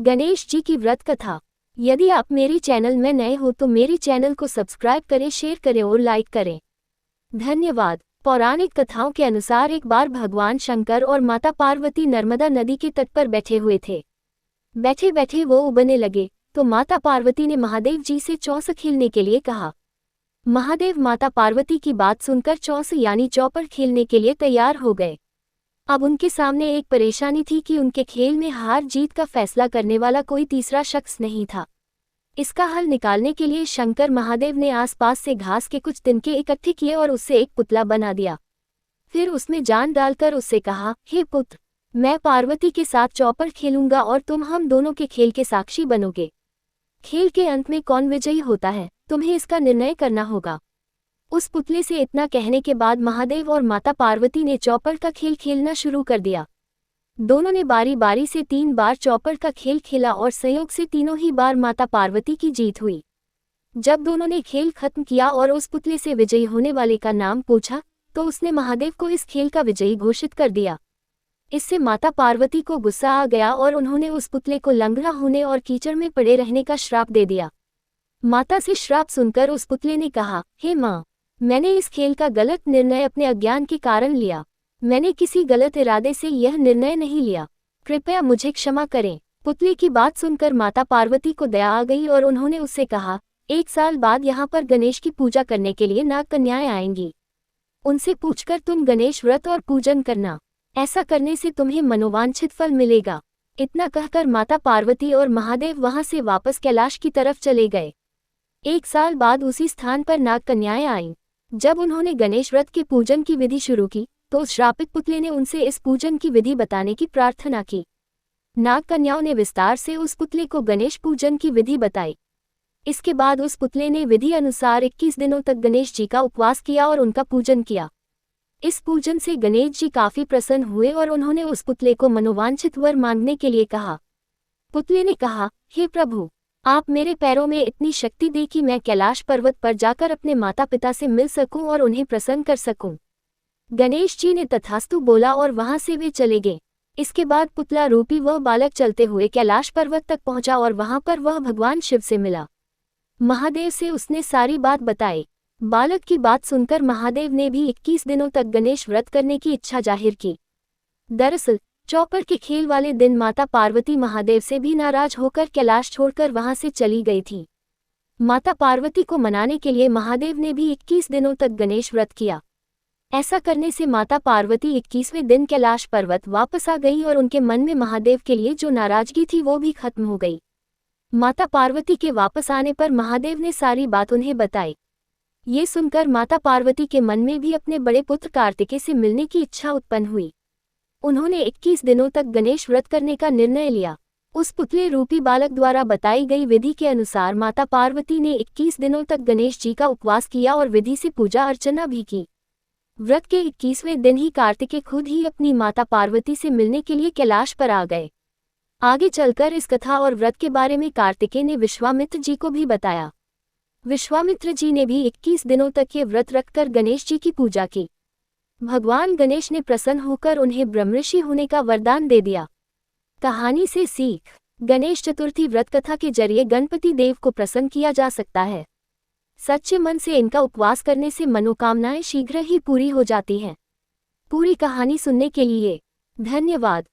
गणेश जी की व्रत कथा। यदि आप मेरे चैनल में नए हो तो मेरे चैनल को सब्सक्राइब करें, शेयर करें और लाइक करें। धन्यवाद। पौराणिक कथाओं के अनुसार एक बार भगवान शंकर और माता पार्वती नर्मदा नदी के तट पर बैठे हुए थे। बैठे बैठे वो उबने लगे तो माता पार्वती ने महादेव जी से चौस खेलने के लिए कहा। महादेव माता पार्वती की बात सुनकर चौस यानी चौपड़ खेलने के लिए तैयार हो गए। अब उनके सामने एक परेशानी थी कि उनके खेल में हार जीत का फैसला करने वाला कोई तीसरा शख्स नहीं था। इसका हल निकालने के लिए शंकर महादेव ने आसपास से घास के कुछ तिनके इकट्ठे किए और उससे एक पुतला बना दिया। फिर उसमें जान डालकर उससे कहा, हे पुत्र, मैं पार्वती के साथ चौपड़ खेलूंगा और तुम हम दोनों के खेल के साक्षी बनोगे। खेल के अंत में कौन विजयी होता है, तुम्हें इसका निर्णय करना होगा। उस पुतले से इतना कहने के बाद महादेव और माता पार्वती ने चौपड़ का खेल खेलना शुरू कर दिया। दोनों ने बारी बारी से 3 बार चौपड़ का खेल खेला और संयोग से तीनों ही बार माता पार्वती की जीत हुई। जब दोनों ने खेल खत्म किया और उस पुतले से विजयी होने वाले का नाम पूछा तो उसने महादेव को इस खेल का विजयी घोषित कर दिया। इससे माता पार्वती को गुस्सा आ गया और उन्होंने उस पुतले को लंगड़ा होने और कीचड़ में पड़े रहने का श्राप दे दिया। माता से श्राप सुनकर उस पुतले ने कहा, हे माँ, मैंने इस खेल का गलत निर्णय अपने अज्ञान के कारण लिया। मैंने किसी गलत इरादे से यह निर्णय नहीं लिया, कृपया मुझे क्षमा करें। पुतले की बात सुनकर माता पार्वती को दया आ गई और उन्होंने उससे कहा, 1 साल बाद यहाँ पर गणेश की पूजा करने के लिए नाग कन्याएं आएंगी। उनसे पूछकर तुम गणेश व्रत और पूजन करना। ऐसा करने से तुम्हें मनोवांछित फल मिलेगा। इतना कहकर माता पार्वती और महादेव वहां से वापस कैलाश की तरफ चले गए। 1 साल बाद उसी स्थान पर नाग कन्याएं आईं। जब उन्होंने गणेश व्रत के पूजन की विधि शुरू की तो उस श्रापित पुतले ने उनसे इस पूजन की विधि बताने की प्रार्थना की। नाग कन्याओं ने विस्तार से उस पुतले को गणेश पूजन की विधि बताई। इसके बाद उस पुतले ने विधि अनुसार 21 दिनों तक गणेश जी का उपवास किया और उनका पूजन किया। इस पूजन से गणेश जी काफी प्रसन्न हुए और उन्होंने उस पुतले को मनोवांछित वर मांगने के लिए कहा। पुतले ने कहा, हे प्रभु, आप मेरे पैरों में इतनी शक्ति दे कि मैं कैलाश पर्वत पर जाकर अपने माता पिता से मिल सकूं और उन्हें प्रसन्न कर सकूं। गणेश जी ने तथास्तु बोला और वहां से वे चले गए। इसके बाद पुतला रूपी वह बालक चलते हुए कैलाश पर्वत तक पहुंचा और वहां पर वह भगवान शिव से मिला। महादेव से उसने सारी बात बताई। बालक की बात सुनकर महादेव ने भी 21 दिनों तक गणेश व्रत करने की इच्छा जाहिर की। दरअसल चौपड़ के खेल वाले दिन माता पार्वती महादेव से भी नाराज होकर कैलाश छोड़कर वहां से चली गई थी। माता पार्वती को मनाने के लिए महादेव ने भी 21 दिनों तक गणेश व्रत किया। ऐसा करने से माता पार्वती 21वें दिन कैलाश पर्वत वापस आ गई और उनके मन में महादेव के लिए जो नाराजगी थी वो भी खत्म हो गई। माता पार्वती के वापस आने पर महादेव ने सारी बात उन्हें बताई। ये सुनकर माता पार्वती के मन में भी अपने बड़े पुत्र कार्तिकेय से मिलने की इच्छा उत्पन्न हुई। उन्होंने 21 दिनों तक गणेश व्रत करने का निर्णय लिया। उस पुतले रूपी बालक द्वारा बताई गई विधि के अनुसार माता पार्वती ने 21 दिनों तक गणेश जी का उपवास किया और विधि से पूजा अर्चना भी की। व्रत के 21वें दिन ही कार्तिकेय खुद ही अपनी माता पार्वती से मिलने के लिए कैलाश पर आ गए। आगे चलकर इस कथा और व्रत के बारे में कार्तिकेय ने विश्वामित्र जी को भी बताया। विश्वामित्र जी ने भी 21 दिनों तक ये व्रत रखकर गणेश जी की पूजा की। भगवान गणेश ने प्रसन्न होकर उन्हें ब्रह्मर्षि होने का वरदान दे दिया। कहानी से सीख। गणेश चतुर्थी व्रत कथा के जरिए गणपति देव को प्रसन्न किया जा सकता है। सच्चे मन से इनका उपवास करने से मनोकामनाएं शीघ्र ही पूरी हो जाती हैं। पूरी कहानी सुनने के लिए धन्यवाद।